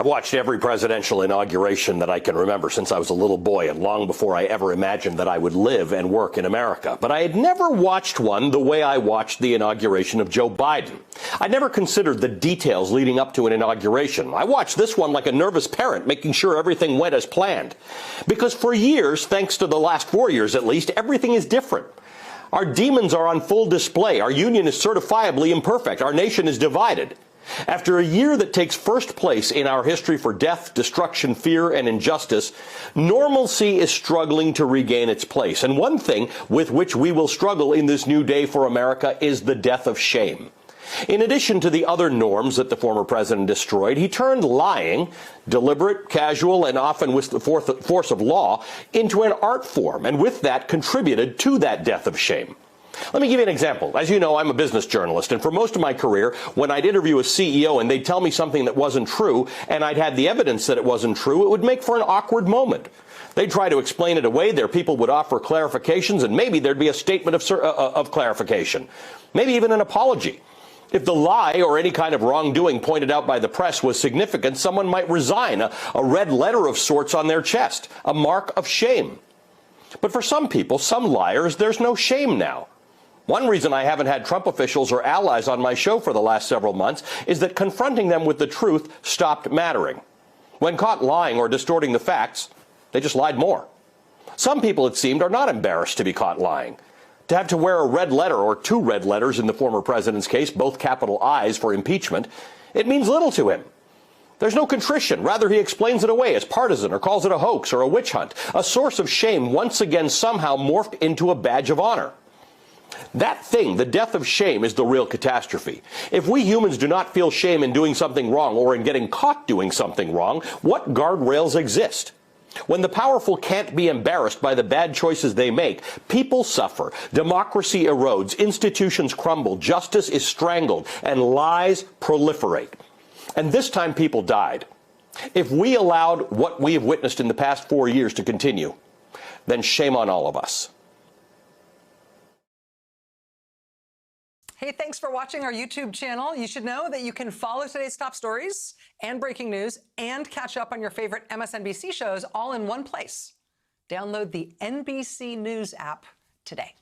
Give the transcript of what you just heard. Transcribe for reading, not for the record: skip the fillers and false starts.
I've watched every presidential inauguration that I can remember since I was a little boy and long before I ever imagined that I would live and work in America. But I had never watched one the way I watched the inauguration of Joe Biden. I never considered the details leading up to an inauguration. I watched this one like a nervous parent, making sure everything went as planned. Because for years, thanks to the last 4 years at least, everything is different. Our demons are on full display. Our union is certifiably imperfect. Our nation is divided. After a year that takes first place in our history for death, destruction, fear, and injustice, normalcy is struggling to regain its place. And one thing with which we will struggle in this new day for America is the death of shame. In addition to the other norms that the former president destroyed, he turned lying, deliberate, casual, and often with the force of law, into an art form, and with that contributed to that death of shame. Let me give you an example. As you know, I'm a business journalist, and for most of my career, when I'd interview a CEO and they'd tell me something that wasn't true, and I'd had the evidence that it wasn't true, it would make for an awkward moment. They'd try to explain it away, their people would offer clarifications, and maybe there'd be a statement of clarification, maybe even an apology. If the lie or any kind of wrongdoing pointed out by the press was significant, someone might resign, a red letter of sorts on their chest, a mark of shame. But for some people, some liars, there's no shame now. One reason I haven't had Trump officials or allies on my show for the last several months is that confronting them with the truth stopped mattering. When caught lying or distorting the facts, they just lied more. Some people, it seemed, are not embarrassed to be caught lying. To have to wear a red letter or two red letters in the former president's case, both capital I's for impeachment, it means little to him. There's no contrition. Rather, he explains it away as partisan or calls it a hoax or a witch hunt, a source of shame once again somehow morphed into a badge of honor. That thing, the death of shame, is the real catastrophe. If we humans do not feel shame in doing something wrong or in getting caught doing something wrong, what guardrails exist? When the powerful can't be embarrassed by the bad choices they make, people suffer, democracy erodes, institutions crumble, justice is strangled, and lies proliferate. And this time people died. If we allowed what we have witnessed in the past 4 years to continue, then shame on all of us. Hey, thanks for watching our YouTube channel. You should know that you can follow today's top stories and breaking news and catch up on your favorite MSNBC shows all in one place. Download the NBC News app today.